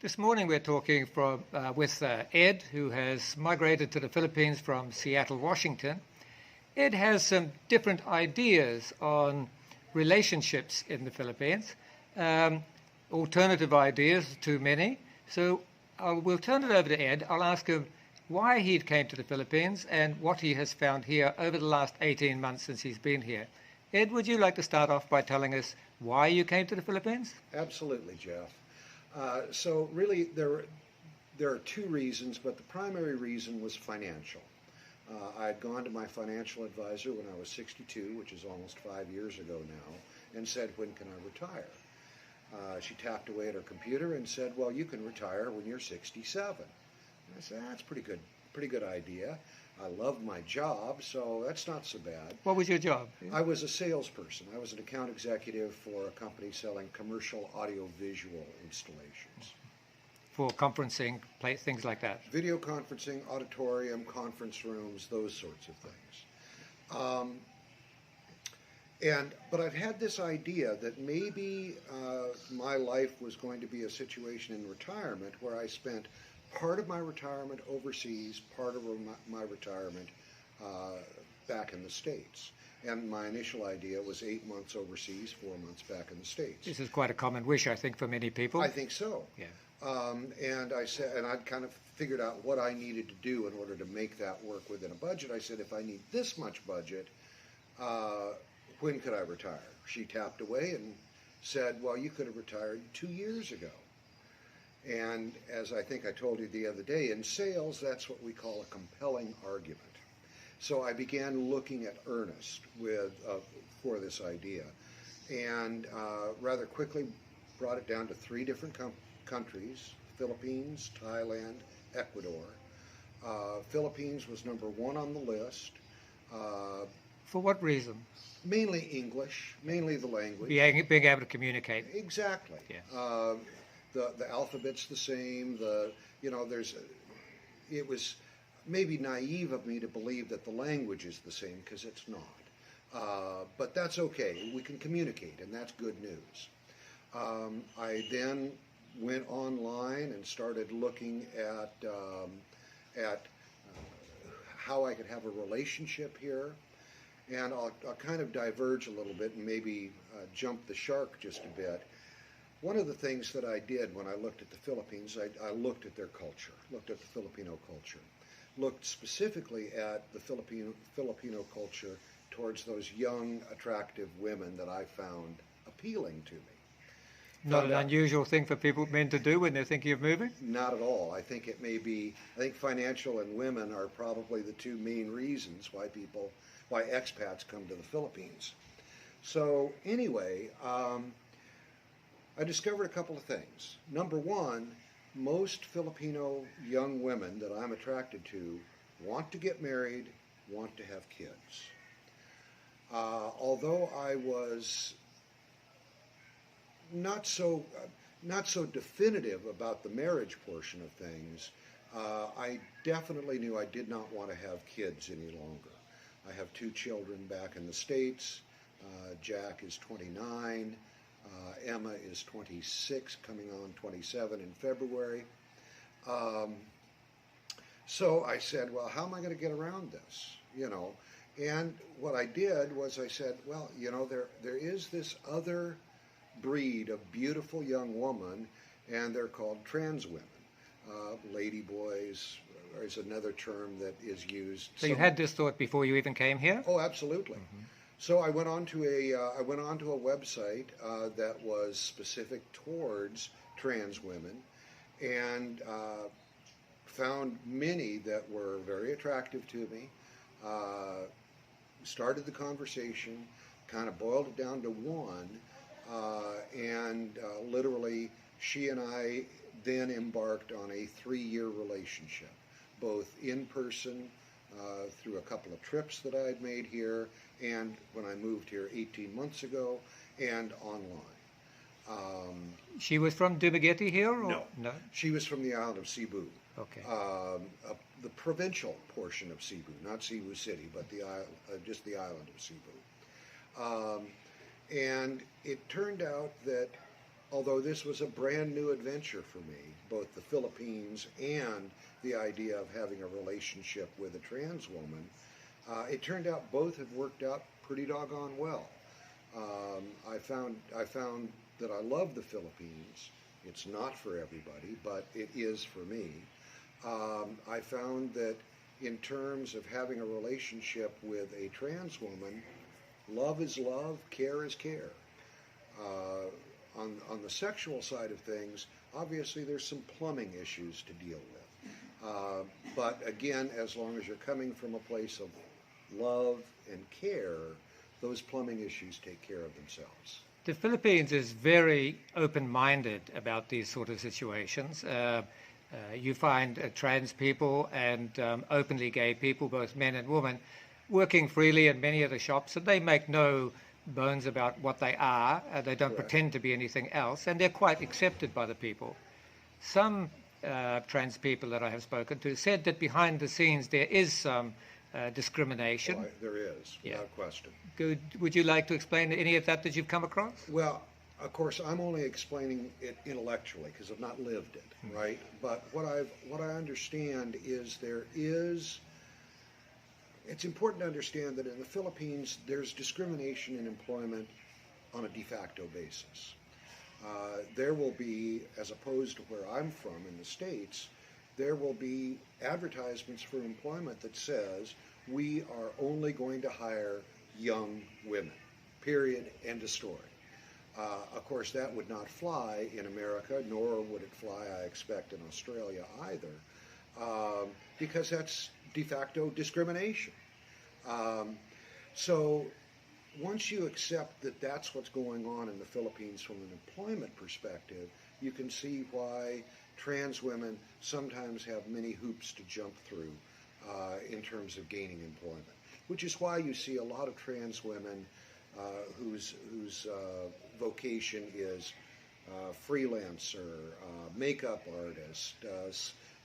This morning we're talking with Ed, who has migrated to the Philippines from Seattle, Washington. Ed has some different ideas on relationships in the Philippines, alternative ideas, too many. So we'll turn it over to Ed. I'll ask him why he came to the Philippines and what he has found here over the last 18 months since he's been here. Ed, would you like to start off by telling us why you came to the Philippines? Absolutely, Jeff. So really, there are two reasons, but the primary reason was financial. I had gone to my financial advisor when I was 62, which is almost 5 years ago now, and said, when can I retire? She tapped away at her computer and said, well, you can retire when you're 67. And I said, that's pretty good idea. I love my job, so that's not so bad. What was your job? I was a salesperson. I was an account executive for a company selling commercial audiovisual installations. For conferencing, things like that? Video conferencing, auditorium, conference rooms, those sorts of things. But I've had this idea that maybe my life was going to be a situation in retirement where I spent part of my retirement overseas, part of my retirement back in the States. And my initial idea was 8 months overseas, 4 months back in the States. This is quite a common wish, I think, for many people. I think so. Yeah. And I said, and I'd kind of figured out what I needed to do in order to make that work within a budget. I said, if I need this much budget, when could I retire? She tapped away and said, well, you could have retired 2 years ago. And as I think I told you the other day, in sales, that's what we call a compelling argument. So I began looking at Ernest for this idea, and rather quickly brought it down to 3 different countries: Philippines, Thailand, Ecuador. Philippines was number 1 on the list. For what reason? Mainly English, mainly the language. Being able to communicate. Exactly. Yeah. The alphabet's the same. It was maybe naive of me to believe that the language is the same, because it's not. But that's okay. We can communicate, and that's good news. I then went online and started looking at how I could have a relationship here. And I'll kind of diverge a little bit and maybe jump the shark just a bit. One of the things that I did when I looked at the Philippines, I looked at their culture, looked at the Filipino culture, looked specifically at the Filipino culture towards those young, attractive women that I found appealing to me. Not an unusual thing for men to do when they're thinking of moving? Not at all. I think I think financial and women are probably the 2 main reasons why expats come to the Philippines. So anyway, I discovered a couple of things. Number 1, most Filipino young women that I'm attracted to want to get married, want to have kids. Although I was not so definitive about the marriage portion of things, I definitely knew I did not want to have kids any longer. I have 2 children back in the States. Jack is 29. Emma is 26, coming on 27 in February. So I said, well, how am I going to get around this? And what I did was I said, well, there is this other breed of beautiful young woman, and they're called trans women. Lady boys is another term that is used. So you had this thought before you even came here? Oh, absolutely. Mm-hmm. So I went on to a website that was specific towards trans women, and found many that were very attractive to me. Started the conversation, kind of boiled it down to 1, and literally she and I then embarked on a 3-year relationship, both in person, through a couple of trips that I had made here, and when I moved here 18 months ago, and online. She was from Dumaguete here? Or? No. She was from the island of Cebu. Okay. The provincial portion of Cebu, not Cebu City, but just the island of Cebu. And it turned out that although this was a brand new adventure for me, both the Philippines and the idea of having a relationship with a trans woman, it turned out both have worked out pretty doggone well. I found that I love the Philippines. It's not for everybody, but it is for me. I found that in terms of having a relationship with a trans woman, love is love, care is care. On the sexual side of things, obviously there's some plumbing issues to deal with. But again, as long as you're coming from a place of love and care, those plumbing issues take care of themselves. The Philippines is very open-minded about these sort of situations. You find trans people and openly gay people, both men and women, working freely in many of the shops, and they make no bones about what they are. They don't pretend to be anything else, and they're quite accepted by the people. Some trans people that I have spoken to said that behind the scenes there is some discrimination. Well, there is, without question. Good. Would you like to explain any of that you've come across? Well, of course, I'm only explaining it intellectually because I've not lived it, right? But what I understand is it's important to understand that in the Philippines there's discrimination in employment on a de facto basis. There will be, as opposed to where I'm from in the States, there will be advertisements for employment that says we are only going to hire young women, period, end of story. Of course, that would not fly in America, nor would it fly, I expect, in Australia either, because that's de facto discrimination. So once you accept that that's what's going on in the Philippines from an employment perspective, you can see why trans women sometimes have many hoops to jump through in terms of gaining employment, which is why you see a lot of trans women whose vocation is freelancer, makeup artist,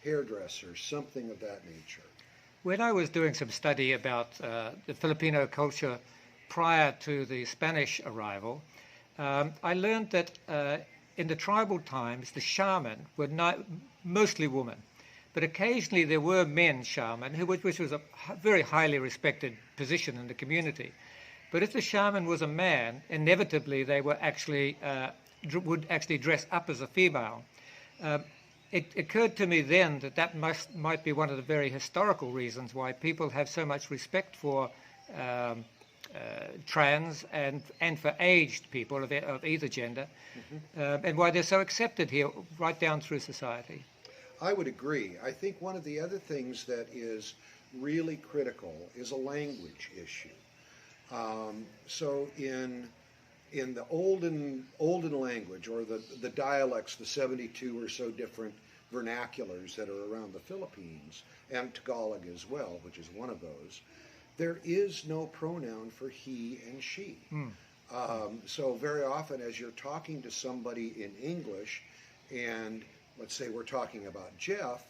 hairdresser, something of that nature. When I was doing some study about the Filipino culture prior to the Spanish arrival, I learned that in the tribal times, the shaman were mostly women, but occasionally there were men shaman, which was a very highly respected position in the community. But if the shaman was a man, inevitably they were would actually dress up as a female. It occurred to me then that might be one of the very historical reasons why people have so much respect for trans and for aged people of either gender, and why they're so accepted here right down through society. I would agree. I think one of the other things that is really critical is a language issue. So in the olden language, or the dialects, the 72 or so different vernaculars that are around the Philippines, and Tagalog as well, which is one of those, there is no pronoun for he and she. So very often as you're talking to somebody in English, and let's say we're talking about Jeff,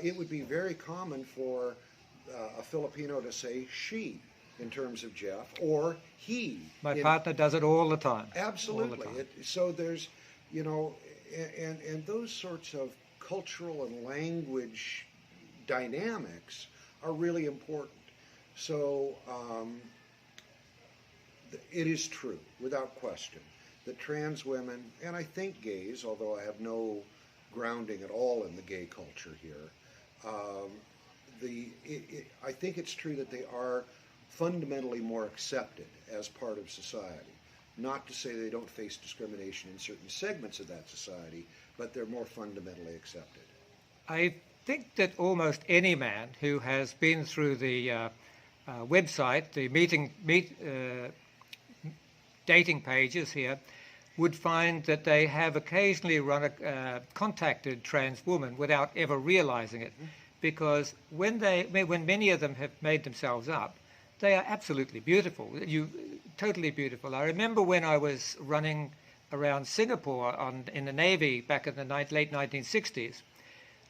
it would be very common for a Filipino to say she in terms of Jeff, or he. My partner does it all the time. Absolutely. All the time. So there's, and those sorts of cultural and language dynamics are really important. So it is true, without question, that trans women, and I think gays, although I have no grounding at all in the gay culture here, I think it's true that they are fundamentally more accepted as part of society. Not to say they don't face discrimination in certain segments of that society, but they're more fundamentally accepted. I think that almost any man who has been through the website, the dating pages here, would find that they have occasionally contacted trans women without ever realizing it, because when many of them have made themselves up, they are absolutely beautiful. Totally beautiful. I remember when I was running around Singapore in the Navy back in the late 1960s,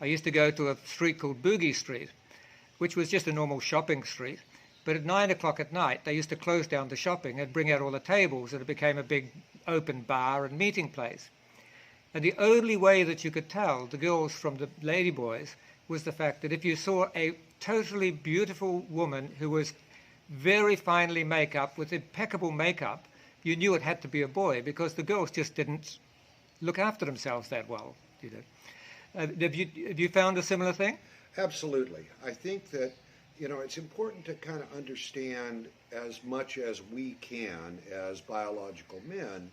I used to go to a street called Bugis Street, which was just a normal shopping street. But at 9 o'clock at night, they used to close down the shopping and bring out all the tables, and it became a big open bar and meeting place. And the only way that you could tell the girls from the lady boys was the fact that if you saw a totally beautiful woman who was very finely made up with impeccable makeup, you knew it had to be a boy because the girls just didn't look after themselves that well. You know. Have you found a similar thing? Absolutely. I think that, it's important to kind of understand as much as we can as biological men,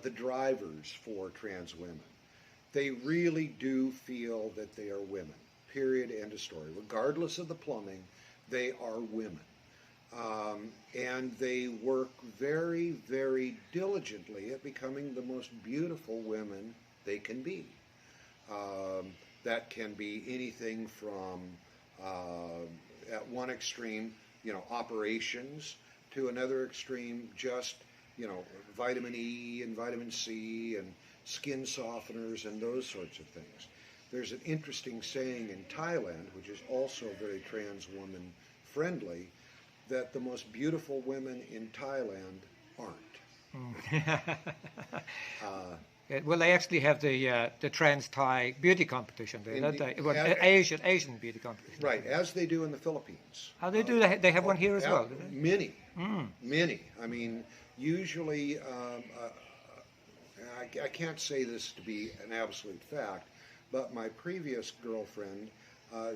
the drivers for trans women. They really do feel that they are women, period, end of story. Regardless of the plumbing, they are women. And they work very, very diligently at becoming the most beautiful women they can be. That can be anything from, at one extreme, operations, to another extreme, just, vitamin E and vitamin C and skin softeners and those sorts of things. There's an interesting saying in Thailand, which is also very trans woman friendly, that the most beautiful women in Thailand aren't. Well, they actually have the trans Thai beauty competition there, don't they? Well, Asian beauty competition. Right, as they do in the Philippines. How they do? They have one here as well, do they? Many, many. I mean, usually, I can't say this to be an absolute fact, but my previous girlfriend,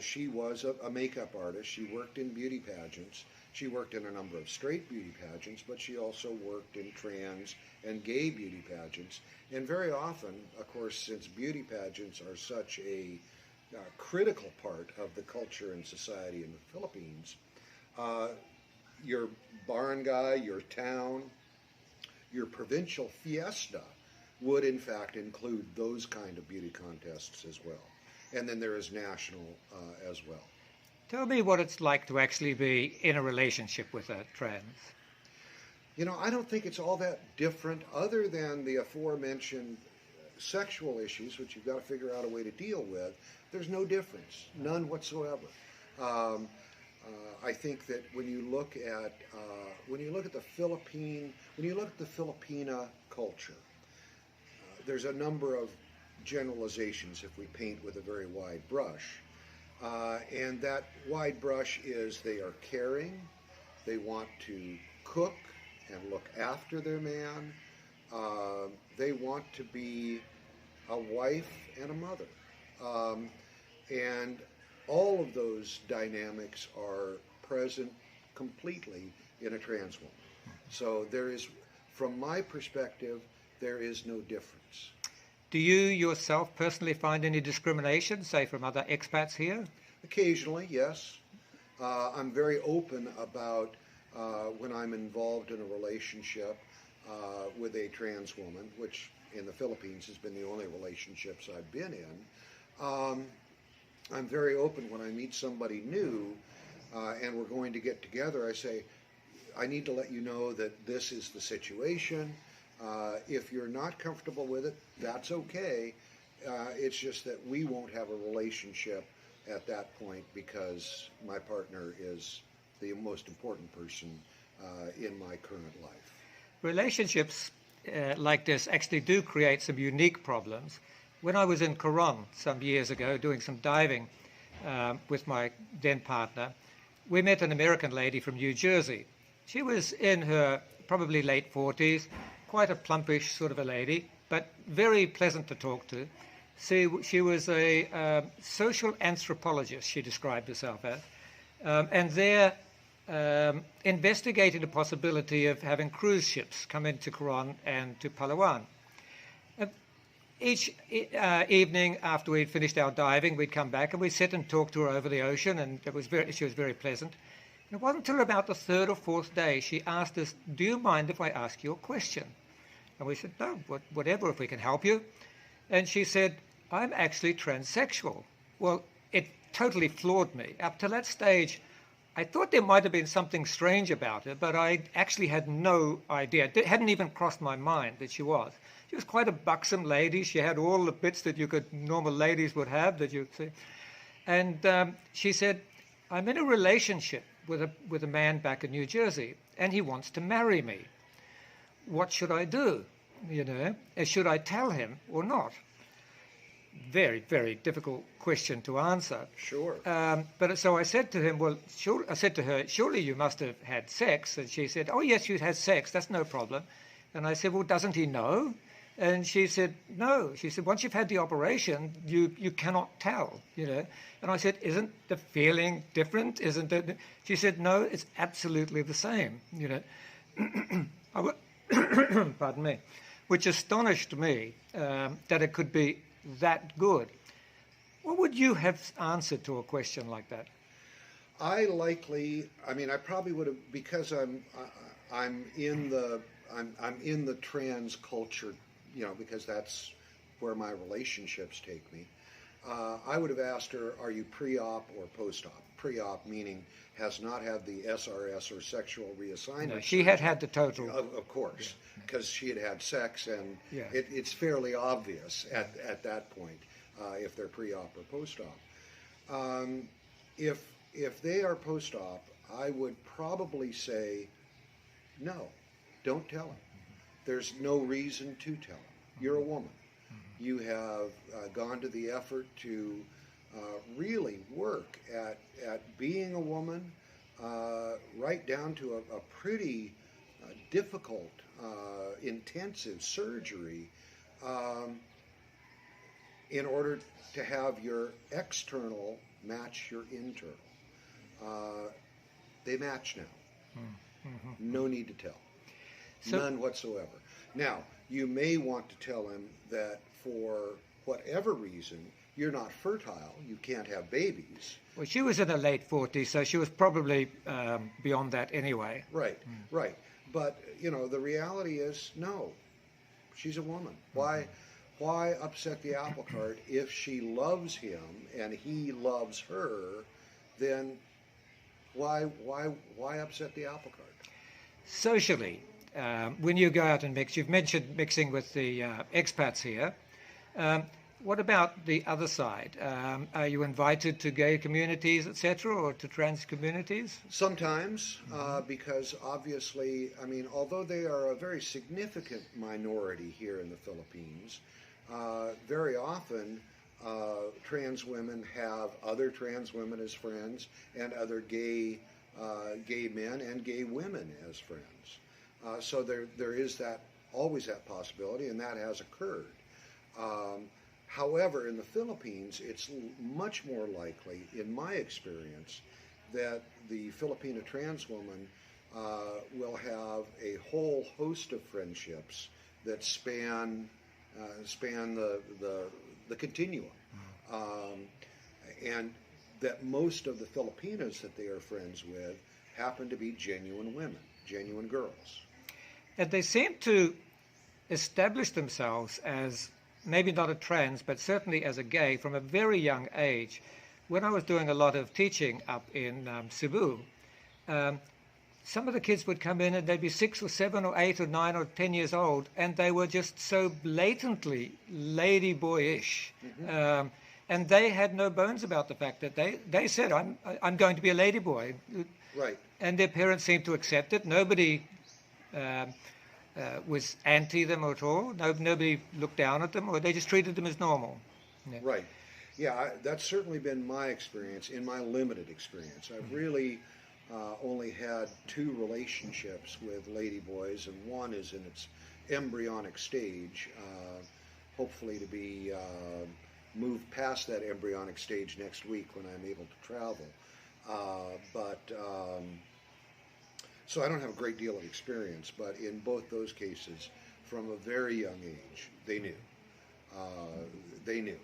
she was a makeup artist. She worked in beauty pageants. She worked in a number of straight beauty pageants, but she also worked in trans and gay beauty pageants. And very often, of course, since beauty pageants are such a critical part of the culture and society in the Philippines, your barangay, your town, your provincial fiesta would in fact include those kind of beauty contests as well. And then there is national as well. Tell me what it's like to actually be in a relationship with a trans. I don't think it's all that different other than the aforementioned sexual issues, which you've got to figure out a way to deal with. There's no difference, none whatsoever. I think that when you look at the Filipina culture, there's a number of generalizations if we paint with a very wide brush. And that wide brush is they are caring, they want to cook and look after their man, they want to be a wife and a mother. And all of those dynamics are present completely in a trans woman. So there is, from my perspective, there is no difference. Do you yourself personally find any discrimination, say, from other expats here? Occasionally, yes. I'm very open about when I'm involved in a relationship with a trans woman, which in the Philippines has been the only relationships I've been in. I'm very open when I meet somebody new and we're going to get together. I say, I need to let you know that this is the situation. If you're not comfortable with it, that's okay. It's just that we won't have a relationship at that point because my partner is the most important person in my current life. Relationships like this actually do create some unique problems. When I was in Coron some years ago doing some diving with my then partner, we met an American lady from New Jersey. She was in her probably late 40s, quite a plumpish sort of a lady, but very pleasant to talk to. She was a social anthropologist, she described herself as, and they're investigating the possibility of having cruise ships come into Coron and to Palawan. Each evening after we'd finished our diving, we'd come back and we'd sit and talk to her over the ocean, and she was very pleasant. And it wasn't until about the third or fourth day she asked us, "Do you mind if I ask you a question?" And we said, "No, whatever, if we can help you." And she said, "I'm actually transsexual." Well, it totally floored me. Up to that stage, I thought there might have been something strange about her, but I actually had no idea. It hadn't even crossed my mind that she was. She was quite a buxom lady. She had all the bits that normal ladies would have that you see. And she said, "I'm in a relationship with a man back in New Jersey, and he wants to marry me. What should I do?" You know, should I tell him or not? Very, very difficult question to answer. Sure. But so I said to him, well, I said to her, surely you must have had sex. And she said, oh, yes, you had sex. That's no problem. And I said, well, doesn't he know? And she said, no. She said, once you've had the operation, you cannot tell, you know. And I said, isn't the feeling different? Isn't it? She said, no, it's absolutely the same, you know. Pardon me. Which astonished me that it could be that good. What would you have answered to a question like that? I probably would have, because I'm in the trans culture, you know, because that's where my relationships take me. I would have asked her, are you pre-op or post-op? Pre-op meaning has not had the SRS or sexual reassignment. No, she had had the total. Of course, because she had had sex, and Yeah. it's fairly obvious at that point if they're pre-op or post-op. If they are post-op, I would probably say, no, don't tell him. There's no reason to tell him. You're a woman. You have gone to the effort to really work at being a woman, right down to a pretty difficult, intensive surgery in order to have your external match your internal. They match now. No need to tell. None whatsoever. Now, you may want to tell him that for whatever reason, you're not fertile, you can't have babies. Well, she was in her late 40s, so she was probably beyond that anyway. Right, right. But, you know, the reality is, no, she's a woman. Why upset the apple cart? If she loves him and he loves her, then why upset the apple cart? Socially, when you go out and mix, you've mentioned mixing with the expats here. What about the other side? Are you invited to gay communities, etc., or to trans communities? Sometimes, because obviously, I mean, although they are a very significant minority here in the Philippines, very often trans women have other trans women as friends and other gay men and gay women as friends. So there is always that possibility, and that has occurred. However, in the Philippines, it's much more likely, in my experience, that the Filipina trans woman will have a whole host of friendships that span the continuum, and that most of the Filipinas that they are friends with happen to be genuine women, genuine girls. And they seem to establish themselves as maybe not a trans, but certainly as a gay from a very young age. When I was doing a lot of teaching up in Cebu, some of the kids would come in and they'd be 6 or 7 or 8 or 9 or 10 years old, and they were just so blatantly ladyboyish. And they had no bones about the fact that they said, I'm going to be a ladyboy. Right. And their parents seemed to accept it. Nobody was anti them at all. Nobody looked down at them, or they just treated them as normal. Yeah. Right. Yeah, that's certainly been my experience, in my limited experience. I've really only had 2 relationships with ladyboys, and one is in its embryonic stage, hopefully to be moved past that embryonic stage next week when I'm able to travel. So I don't have a great deal of experience, but in both those cases, from a very young age, they knew. They knew.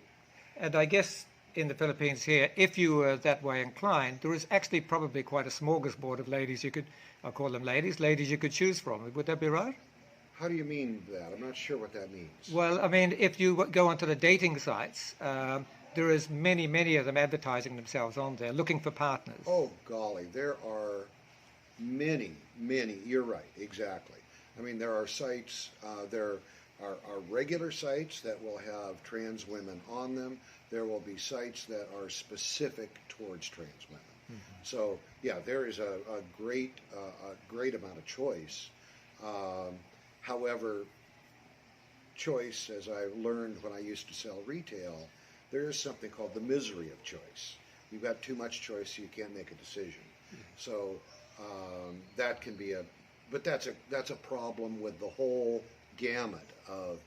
And I guess in the Philippines here, if you were that way inclined, there is actually probably quite a smorgasbord of ladies I'll call them ladies you could choose from. Would that be right? How do you mean that? I'm not sure what that means. Well, I mean, if you go onto the dating sites, there is many of them advertising themselves on there, looking for partners. Oh, golly, there are many, you're right, exactly. I mean, there are sites, there are regular sites that will have trans women on them. There will be sites that are specific towards trans women. So, yeah, there is a great amount of choice. However, choice, as I learned when I used to sell retail, there is something called the misery of choice. You've got too much choice, so you can't make a decision. So that can be but that's a problem with the whole gamut of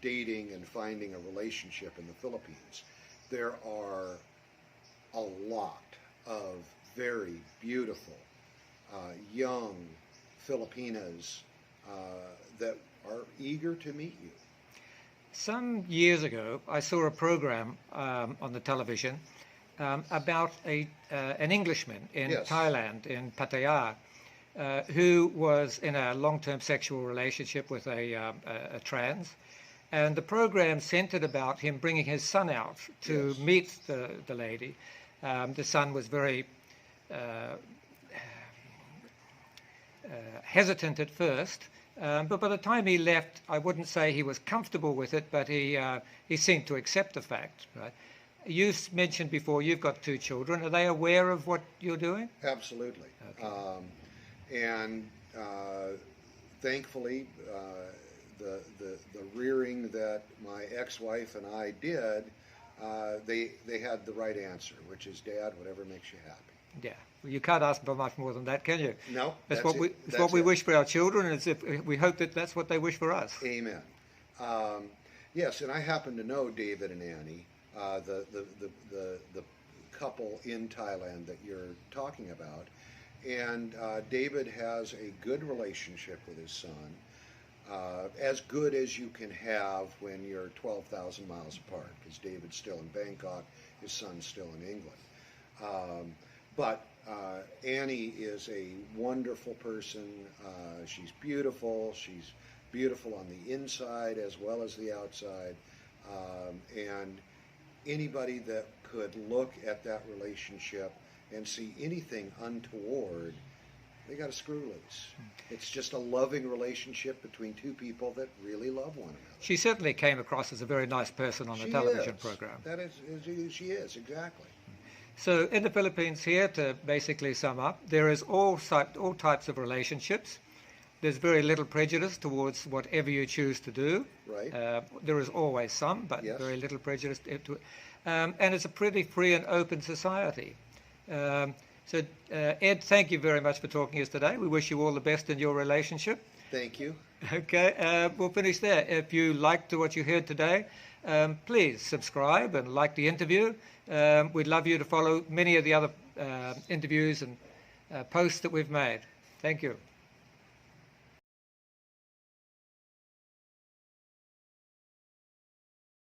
dating and finding a relationship in the Philippines. There are a lot of very beautiful young Filipinas that are eager to meet you. Some years ago, I saw a program on the television about an Englishman in Yes. Thailand, in Pattaya, who was in a long-term sexual relationship with a trans. And the program centered about him bringing his son out to Yes. meet the lady. The son was very hesitant at first, but by the time he left, I wouldn't say he was comfortable with it, but he seemed to accept the fact. Right? You've mentioned before you've got 2 children. Are they aware of what you're doing? Absolutely. Okay. And thankfully, the rearing that my ex-wife and I did, they had the right answer, which is, Dad, whatever makes you happy. Yeah. Well, you can't ask for much more than that, can you? No, That's that's what it. it's That's what we it. wish for our children, and we hope that that's what they wish for us. Amen. Yes, and I happen to know David and Annie, the couple in Thailand that you're talking about, and David has a good relationship with his son, as good as you can have when you're 12,000 miles apart, because David's still in Bangkok, his son's still in England. But Annie is a wonderful person. She's beautiful. She's beautiful on the inside as well as the outside. And anybody that could look at that relationship and see anything untoward, they got a screw loose. It's just a loving relationship between 2 people that really love one another. She certainly came across as a very nice person on the She television is. program. That is, she is, exactly. So in the Philippines here, to basically sum up, there is all types of relationships. There's very little prejudice towards whatever you choose to do. Right. There is always some, but Yes. very little prejudice. And it's a pretty free and open society. So Ed, thank you very much for talking to us today. We wish you all the best in your relationship. Thank you. Okay, we'll finish there. If you liked what you heard today, please subscribe and like the interview. We'd love you to follow many of the other interviews and posts that we've made. Thank you.